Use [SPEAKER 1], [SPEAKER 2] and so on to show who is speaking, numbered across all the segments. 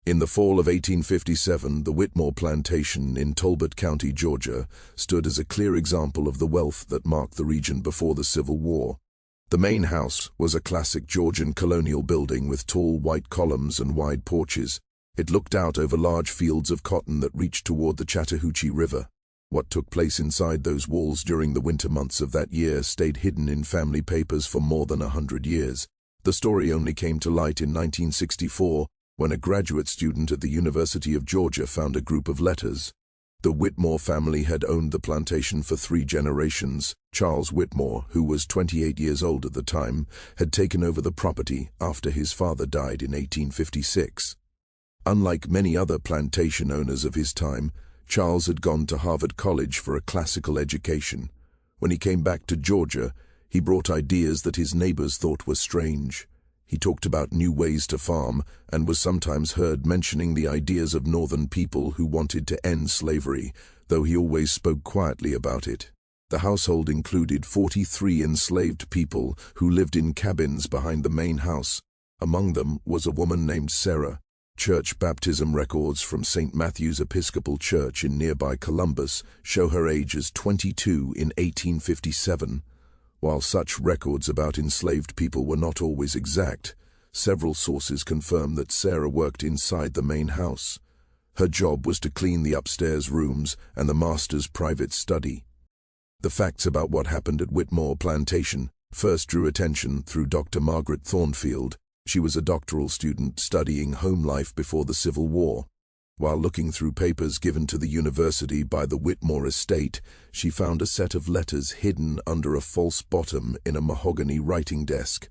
[SPEAKER 1] In the fall of 1857, the Whitmore Plantation in Talbot County, Georgia, stood as a clear example of the wealth that marked the region before the Civil War. The main house was a classic Georgian colonial building with tall white columns and wide porches. It looked out over large fields of cotton that reached toward the Chattahoochee River. What took place inside those walls during the winter months of that year stayed hidden in family papers for more than 100 years. The story only came to light in 1964, when a graduate student at the University of Georgia found a group of letters. The Whitmore family had owned the plantation for 3 generations. Charles Whitmore, who was 28 years old at the time, had taken over the property after his father died in 1856. Unlike many other plantation owners of his time, Charles had gone to Harvard College for a classical education. When he came back to Georgia, he brought ideas that his neighbors thought were strange. He talked about new ways to farm and was sometimes heard mentioning the ideas of northern people who wanted to end slavery, though he always spoke quietly about it. The household included 43 enslaved people who lived in cabins behind the main house. Among them was a woman named Sarah. Church baptism records from St. Matthew's Episcopal Church in nearby Columbus show her age as 22 in 1857. While such records about enslaved people were not always exact, several sources confirm that Sarah worked inside the main house. Her job was to clean the upstairs rooms and the master's private study. The facts about what happened at Whitmore Plantation first drew attention through Dr. Margaret Thornfield. She was a doctoral student studying home life before the Civil War. While looking through papers given to the university by the Whitmore estate, she found a set of letters hidden under a false bottom in a mahogany writing desk.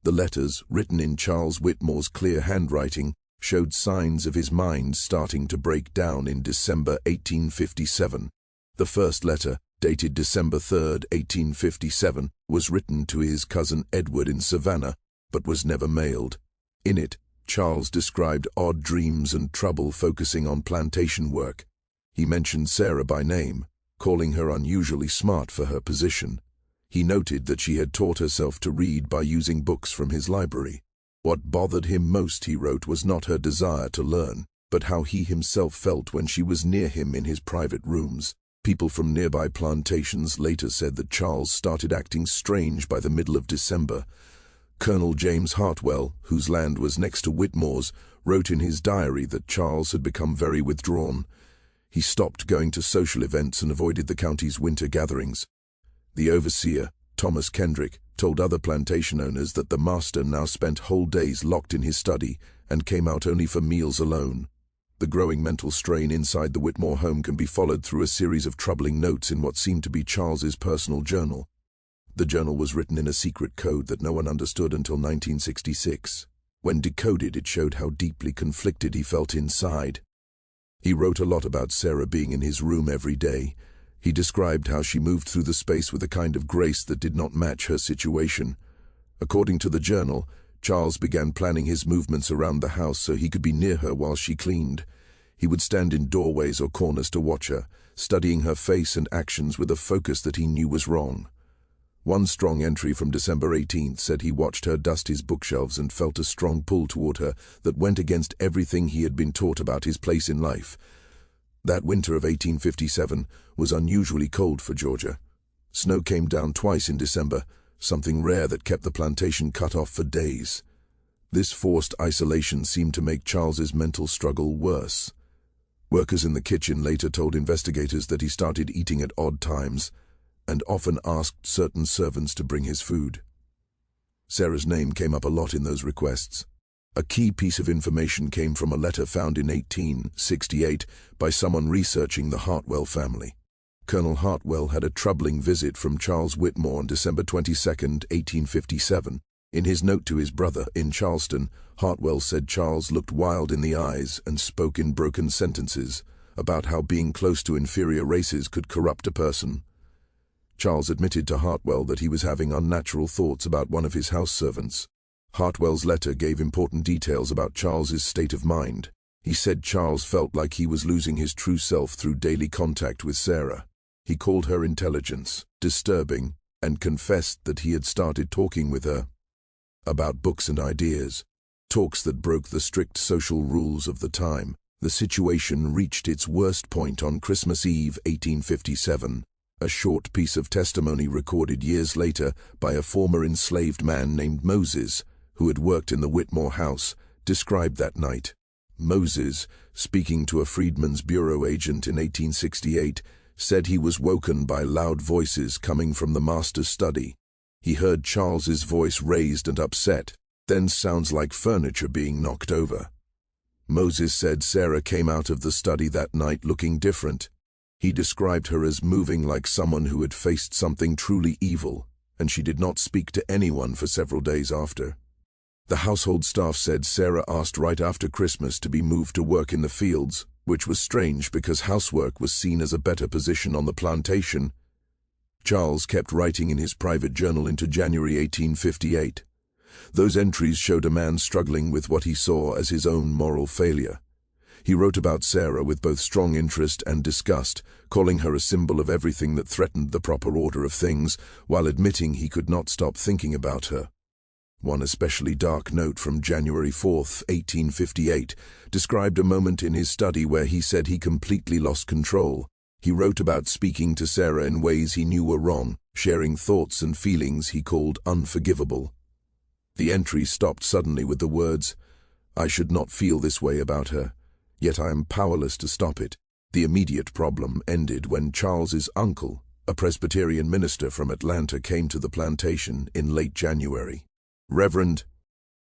[SPEAKER 1] The letters, written in Charles Whitmore's clear handwriting, showed signs of his mind starting to break down in December 1857. The first letter, dated December 3, 1857, was written to his cousin Edward in Savannah, but was never mailed. In it, Charles described odd dreams and trouble focusing on plantation work. He mentioned Sarah by name, calling her unusually smart for her position. He noted that she had taught herself to read by using books from his library. What bothered him most, he wrote, was not her desire to learn, but how he himself felt when she was near him in his private rooms. People from nearby plantations later said that Charles started acting strange by the middle of December. Colonel James Hartwell, whose land was next to Whitmore's, wrote in his diary that Charles had become very withdrawn. He stopped going to social events and avoided the county's winter gatherings. The overseer, Thomas Kendrick, told other plantation owners that the master now spent whole days locked in his study and came out only for meals alone. The growing mental strain inside the Whitmore home can be followed through a series of troubling notes in what seemed to be Charles's personal journal. The journal was written in a secret code that no one understood until 1966. When decoded, it showed how deeply conflicted he felt inside. He wrote a lot about Sarah being in his room every day. He described how she moved through the space with a kind of grace that did not match her situation. According to the journal, Charles began planning his movements around the house so he could be near her while she cleaned. He would stand in doorways or corners to watch her, studying her face and actions with a focus that he knew was wrong. One strong entry from December 18th said he watched her dust his bookshelves and felt a strong pull toward her that went against everything he had been taught about his place in life. That winter of 1857 was unusually cold for Georgia. Snow came down twice in December, something rare that kept the plantation cut off for days. This forced isolation seemed to make Charles's mental struggle worse. Workers in the kitchen later told investigators that he started eating at odd times and often asked certain servants to bring his food. Sarah's name came up a lot in those requests. A key piece of information came from a letter found in 1868 by someone researching the Hartwell family. Colonel Hartwell had a troubling visit from Charles Whitmore on December 22, 1857. In his note to his brother in Charleston, Hartwell said Charles looked wild in the eyes and spoke in broken sentences about how being close to inferior races could corrupt a person. Charles admitted to Hartwell that he was having unnatural thoughts about one of his house servants. Hartwell's letter gave important details about Charles's state of mind. He said Charles felt like he was losing his true self through daily contact with Sarah. He called her intelligence disturbing and confessed that he had started talking with her about books and ideas. talks that broke the strict social rules of the time. The situation reached its worst point on Christmas Eve 1857. A short piece of testimony recorded years later by a former enslaved man named Moses, who had worked in the Whitmore house, described that night. Moses, speaking to a Freedmen's Bureau agent in 1868, said he was woken by loud voices coming from the master's study. He heard Charles's voice raised and upset, then sounds like furniture being knocked over. Moses said Sarah came out of the study that night looking different. He described her as moving like someone who had faced something truly evil, and she did not speak to anyone for several days after. The household staff said Sarah asked right after Christmas to be moved to work in the fields, which was strange because housework was seen as a better position on the plantation. Charles kept writing in his private journal into January 1858. Those entries showed a man struggling with what he saw as his own moral failure. He wrote about Sarah with both strong interest and disgust, calling her a symbol of everything that threatened the proper order of things, while admitting he could not stop thinking about her. One especially dark note from January 4, 1858, described a moment in his study where he said he completely lost control. He wrote about speaking to Sarah in ways he knew were wrong, sharing thoughts and feelings he called unforgivable. The entry stopped suddenly with the words, "I should not feel this way about her, yet I am powerless to stop it." The immediate problem ended when Charles's uncle, a Presbyterian minister from Atlanta, came to the plantation in late January. Reverend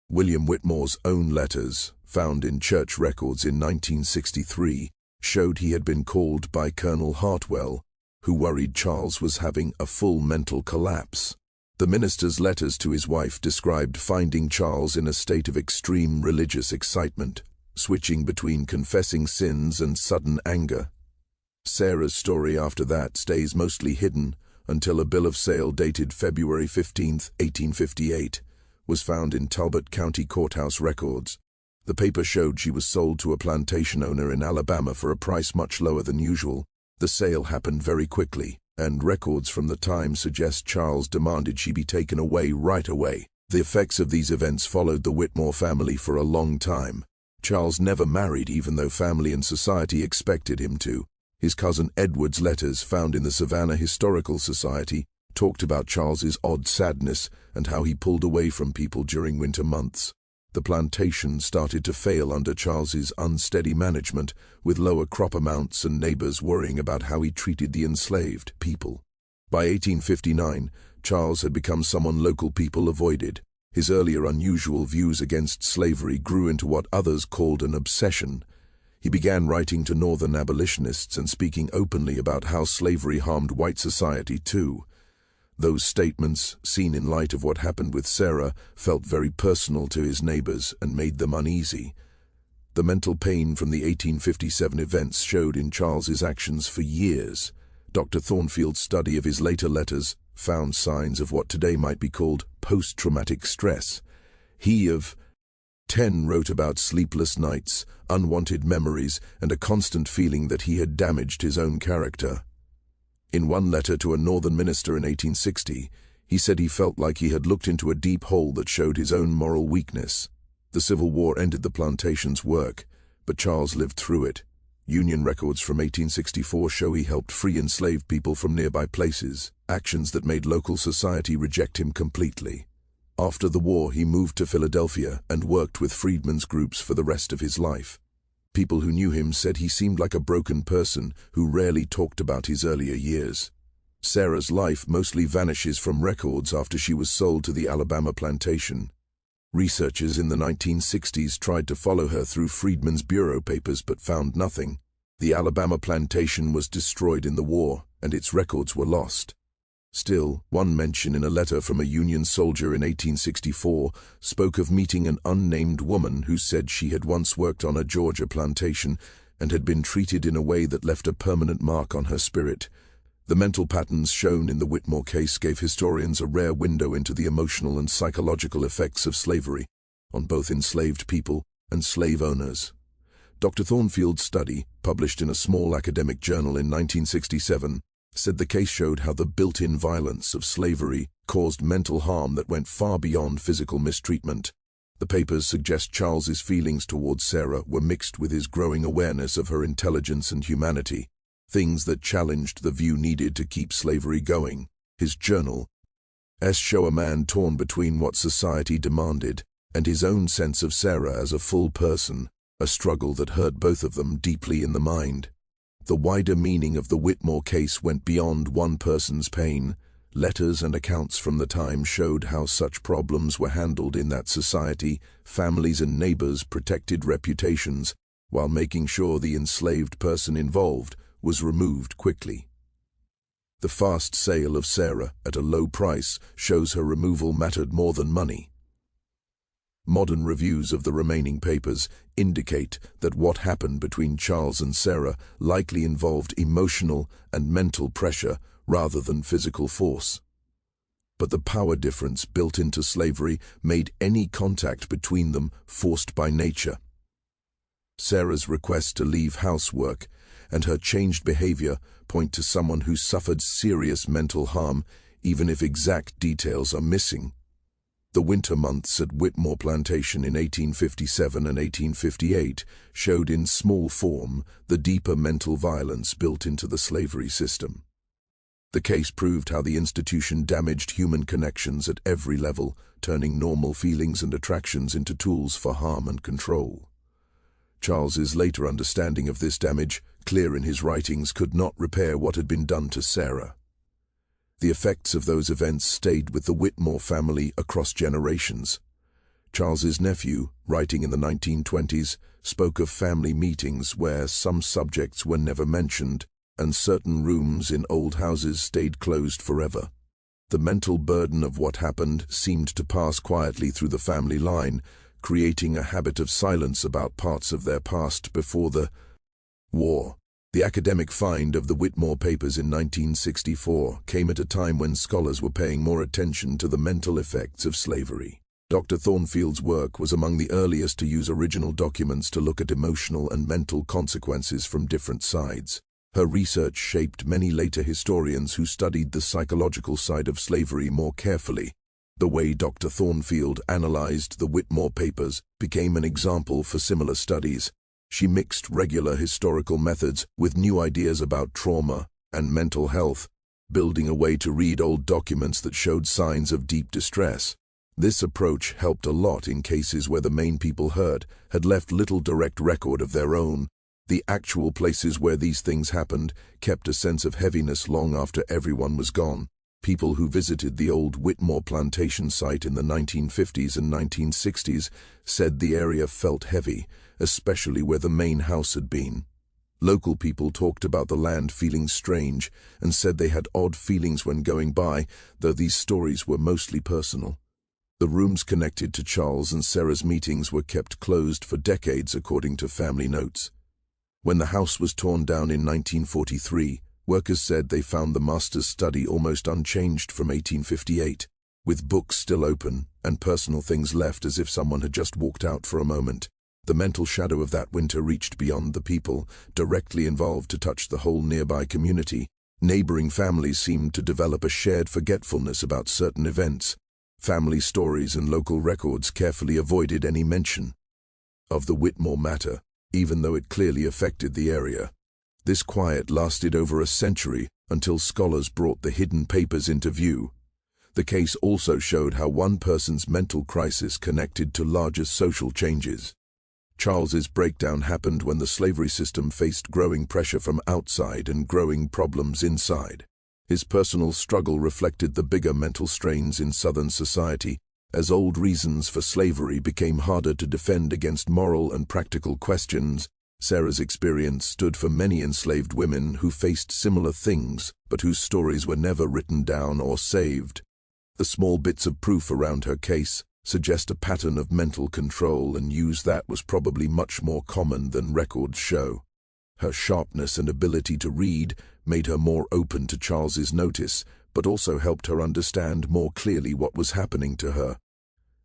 [SPEAKER 1] William Whitmore's own letters, found in church records in 1963, showed he had been called by Colonel Hartwell, who worried Charles was having a full mental collapse. The minister's letters to his wife described finding Charles in a state of extreme religious excitement, switching between confessing sins and sudden anger. Sarah's story after that stays mostly hidden until a bill of sale dated February 15, 1858, was found in Talbot County Courthouse records. The paper showed she was sold to a plantation owner in Alabama for a price much lower than usual. The sale happened very quickly, and records from the time suggest Charles demanded she be taken away right away. The effects of these events followed the Whitmore family for a long time. Charles never married even though family and society expected him to. His cousin Edward's letters, found in the Savannah Historical Society, talked about Charles's odd sadness and how he pulled away from people during winter months. The plantation started to fail under Charles's unsteady management, with lower crop amounts and neighbors worrying about how he treated the enslaved people. By 1859, Charles had become someone local people avoided. His earlier unusual views against slavery grew into what others called an obsession. He began writing to Northern abolitionists and speaking openly about how slavery harmed white society too. Those statements, seen in light of what happened with Sarah, felt very personal to his neighbors and made them uneasy. The mental pain from the 1857 events showed in Charles's actions for years. Dr. Thornfield's study of his later letters found signs of what today might be called post-traumatic stress. He of 10 wrote about sleepless nights, unwanted memories, and a constant feeling that he had damaged his own character. In one letter to a Northern minister in 1860, he said he felt like he had looked into a deep hole that showed his own moral weakness. The Civil War ended the plantation's work, but Charles lived through it. Union records from 1864 show he helped free enslaved people from nearby places, actions that made local society reject him completely. After the war, he moved to Philadelphia and worked with freedmen's groups for the rest of his life. People who knew him said he seemed like a broken person who rarely talked about his earlier years. Sarah's life mostly vanishes from records after she was sold to the Alabama plantation. Researchers in the 1960s tried to follow her through Freedmen's Bureau papers but found nothing. The Alabama plantation was destroyed in the war, and its records were lost. Still, one mention in a letter from a Union soldier in 1864 spoke of meeting an unnamed woman who said she had once worked on a Georgia plantation and had been treated in a way that left a permanent mark on her spirit. The mental patterns shown in the Whitmore case gave historians a rare window into the emotional and psychological effects of slavery on both enslaved people and slave owners. Dr. Thornfield's study, published in a small academic journal in 1967, said the case showed how the built-in violence of slavery caused mental harm that went far beyond physical mistreatment. The papers suggest Charles's feelings towards Sarah were mixed with his growing awareness of her intelligence and humanity, things that challenged the view needed to keep slavery going. His journals show a man torn between what society demanded and his own sense of Sarah as a full person, a struggle that hurt both of them deeply in the mind. The wider meaning of the Whitmore case went beyond one person's pain. Letters and accounts from the time showed how such problems were handled in that society. Families and neighbors protected reputations, while making sure the enslaved person involved was removed quickly. The fast sale of Sarah at a low price shows her removal mattered more than money. Modern reviews of the remaining papers indicate that what happened between Charles and Sarah likely involved emotional and mental pressure rather than physical force. But the power difference built into slavery made any contact between them forced by nature. Sarah's request to leave housework and her changed behavior point to someone who suffered serious mental harm, even if exact details are missing. The winter months at Whitmore Plantation in 1857 and 1858 showed in small form the deeper mental violence built into the slavery system. The case proved how the institution damaged human connections at every level, turning normal feelings and attractions into tools for harm and control. Charles's later understanding of this damage, clear in his writings, could not repair what had been done to Sarah. The effects of those events stayed with the Whitmore family across generations. Charles's nephew, writing in the 1920s, spoke of family meetings where some subjects were never mentioned, and certain rooms in old houses stayed closed forever. The mental burden of what happened seemed to pass quietly through the family line, creating a habit of silence about parts of their past before the war. The academic find of the Whitmore papers in 1964 came at a time when scholars were paying more attention to the mental effects of slavery. Dr. Thornfield's work was among the earliest to use original documents to look at emotional and mental consequences from different sides. Her research shaped many later historians who studied the psychological side of slavery more carefully. The way Dr. Thornfield analyzed the Whitmore papers became an example for similar studies. She mixed regular historical methods with new ideas about trauma and mental health, building a way to read old documents that showed signs of deep distress. This approach helped a lot in cases where the main people heard had left little direct record of their own. The actual places where these things happened kept a sense of heaviness long after everyone was gone. People who visited the old Whitmore plantation site in the 1950s and 1960s said the area felt heavy, especially where the main house had been. Local people talked about the land feeling strange and said they had odd feelings when going by, though these stories were mostly personal. The rooms connected to Charles and Sarah's meetings were kept closed for decades, according to family notes. When the house was torn down in 1943, workers said they found the master's study almost unchanged from 1858, with books still open and personal things left as if someone had just walked out for a moment. The mental shadow of that winter reached beyond the people directly involved to touch the whole nearby community. Neighboring families seemed to develop a shared forgetfulness about certain events. Family stories and local records carefully avoided any mention of the Whitmore matter, even though it clearly affected the area. This quiet lasted over a century until scholars brought the hidden papers into view. The case also showed how one person's mental crisis connected to larger social changes. Charles's breakdown happened when the slavery system faced growing pressure from outside and growing problems inside. His personal struggle reflected the bigger mental strains in Southern society, as old reasons for slavery became harder to defend against moral and practical questions. Sarah's experience stood for many enslaved women who faced similar things, but whose stories were never written down or saved. The small bits of proof around her case suggest a pattern of mental control and use that was probably much more common than records show. Her sharpness and ability to read made her more open to Charles's notice, but also helped her understand more clearly what was happening to her.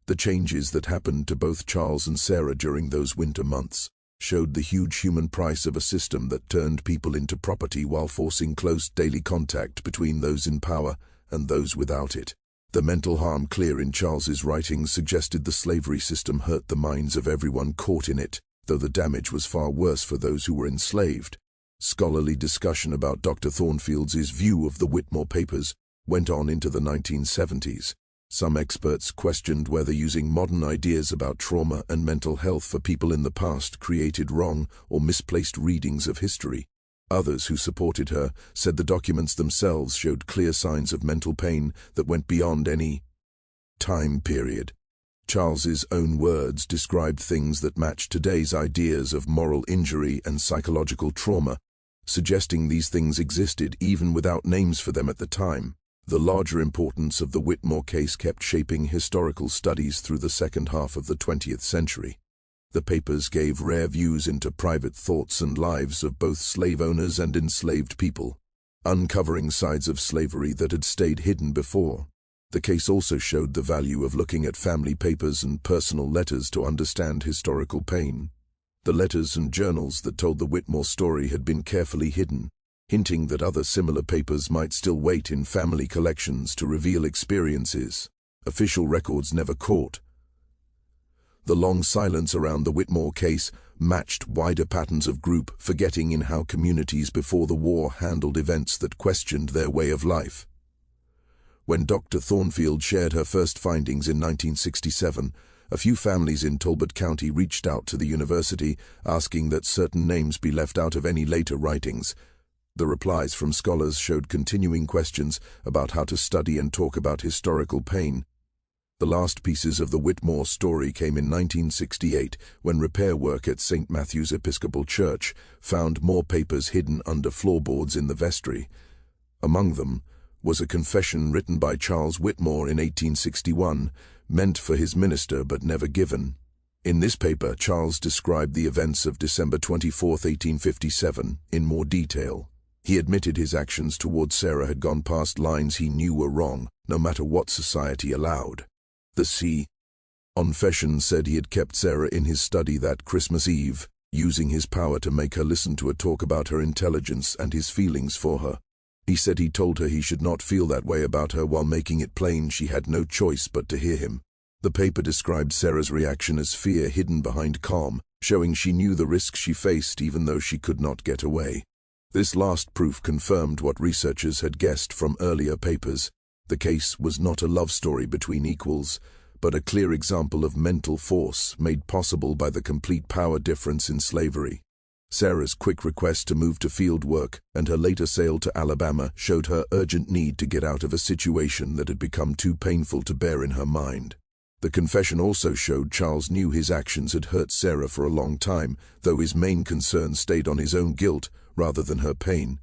[SPEAKER 1] The changes that happened to both Charles and Sarah during those winter months showed the huge human price of a system that turned people into property while forcing close daily contact between those in power and those without it. The mental harm clear in Charles's writings suggested the slavery system hurt the minds of everyone caught in it, though the damage was far worse for those who were enslaved. Scholarly discussion about Dr. Thornfield's view of the Whitmore papers went on into the 1970s. Some experts questioned whether using modern ideas about trauma and mental health for people in the past created wrong or misplaced readings of history. Others who supported her said the documents themselves showed clear signs of mental pain that went beyond any time period. Charles's own words described things that matched today's ideas of moral injury and psychological trauma, suggesting these things existed even without names for them at the time. The larger importance of the Whitmore case kept shaping historical studies through the second half of the 20th century. The papers gave rare views into private thoughts and lives of both slave owners and enslaved people, uncovering sides of slavery that had stayed hidden before. The case also showed the value of looking at family papers and personal letters to understand historical pain. The letters and journals that told the Whitmore story had been carefully hidden, hinting that other similar papers might still wait in family collections to reveal experiences official records never caught. The long silence around the Whitmore case matched wider patterns of group forgetting in how communities before the war handled events that questioned their way of life. When Dr. Thornfield shared her first findings in 1967, a few families in Talbot County reached out to the university asking that certain names be left out of any later writings. The replies from scholars showed continuing questions about how to study and talk about historical pain. The last pieces of the Whitmore story came in 1968 when repair work at St. Matthew's Episcopal Church found more papers hidden under floorboards in the vestry. Among them was a confession written by Charles Whitmore in 1861, meant for his minister but never given. In this paper, Charles described the events of December 24, 1857, in more detail. He admitted his actions toward Sarah had gone past lines he knew were wrong, no matter what society allowed. The confession said he had kept Sarah in his study that Christmas Eve, using his power to make her listen to a talk about her intelligence and his feelings for her. He said he told her he should not feel that way about her while making it plain she had no choice but to hear him. The paper described Sarah's reaction as fear hidden behind calm, showing she knew the risks she faced even though she could not get away. This last proof confirmed what researchers had guessed from earlier papers. The case was not a love story between equals, but a clear example of mental force made possible by the complete power difference in slavery. Sarah's quick request to move to field work and her later sale to Alabama showed her urgent need to get out of a situation that had become too painful to bear in her mind. The confession also showed Charles knew his actions had hurt Sarah for a long time, though his main concern stayed on his own guilt rather than her pain.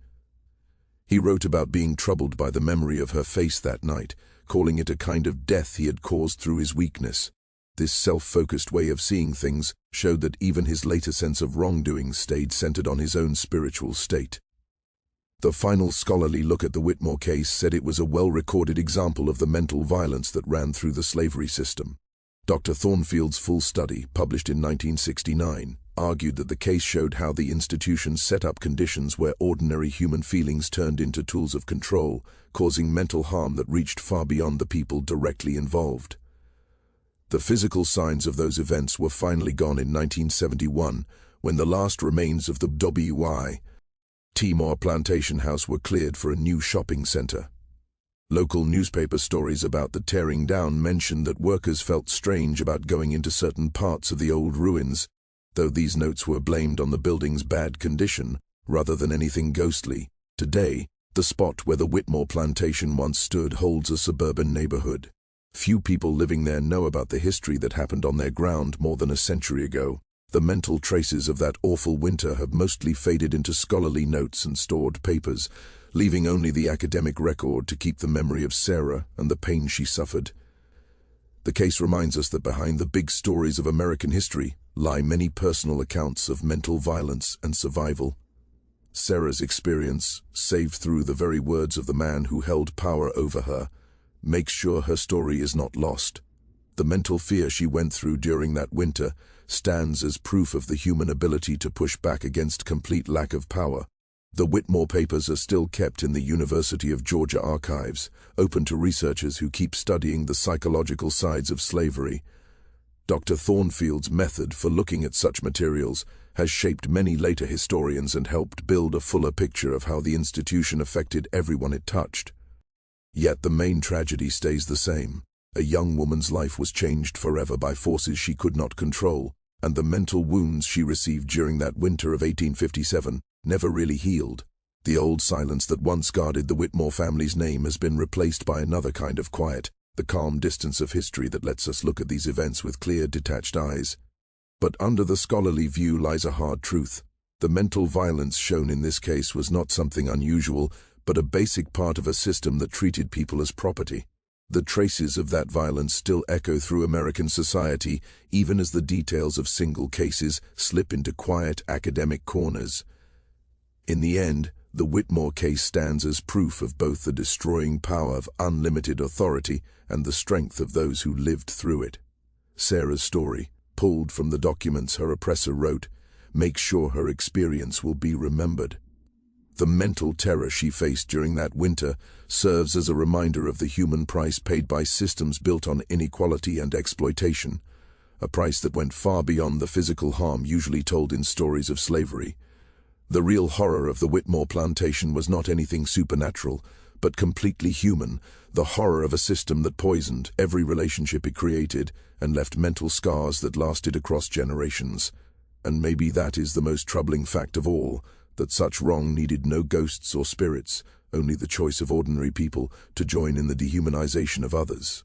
[SPEAKER 1] He wrote about being troubled by the memory of her face that night, calling it a kind of death he had caused through his weakness. This self-focused way of seeing things showed that even his later sense of wrongdoing stayed centered on his own spiritual state. The final scholarly look at the Whitmore case said it was a well-recorded example of the mental violence that ran through the slavery system. Dr. Thornfield's full study, published in 1969, argued that the case showed how the institution set up conditions where ordinary human feelings turned into tools of control, causing mental harm that reached far beyond the people directly involved. The physical signs of those events were finally gone in 1971, when the last remains of the Witmore Plantation house were cleared for a new shopping center. Local newspaper stories about the tearing down mentioned that workers felt strange about going into certain parts of the old ruins, though these notes were blamed on the building's bad condition rather than anything ghostly. Today, the spot where the Witmore plantation once stood holds a suburban neighborhood. Few people living there know about the history that happened on their ground more than a century ago. The mental traces of that awful winter have mostly faded into scholarly notes and stored papers, leaving only the academic record to keep the memory of Sarah and the pain she suffered. The case reminds us that behind the big stories of American history lie many personal accounts of mental violence and survival. Sarah's experience, saved through the very words of the man who held power over her, makes sure her story is not lost. The mental fear she went through during that winter stands as proof of the human ability to push back against complete lack of power. The Whitmore papers are still kept in the University of Georgia archives, open to researchers who keep studying the psychological sides of slavery. Dr. Thornfield's method for looking at such materials has shaped many later historians and helped build a fuller picture of how the institution affected everyone it touched. Yet the main tragedy stays the same. A young woman's life was changed forever by forces she could not control, and the mental wounds she received during that winter of 1857 never really healed. The old silence that once guarded the Whitmore family's name has been replaced by another kind of quiet, the calm distance of history that lets us look at these events with clear, detached eyes. But under the scholarly view lies a hard truth. The mental violence shown in this case was not something unusual, but a basic part of a system that treated people as property. The traces of that violence still echo through American society, even as the details of single cases slip into quiet academic corners. In the end, the Whitmore case stands as proof of both the destroying power of unlimited authority and the strength of those who lived through it. Sarah's story, pulled from the documents her oppressor wrote, makes sure her experience will be remembered. The mental terror she faced during that winter serves as a reminder of the human price paid by systems built on inequality and exploitation, a price that went far beyond the physical harm usually told in stories of slavery. The real horror of the Whitmore plantation was not anything supernatural, but completely human, the horror of a system that poisoned every relationship it created and left mental scars that lasted across generations. And maybe that is the most troubling fact of all, that such wrong needed no ghosts or spirits, only the choice of ordinary people to join in the dehumanization of others.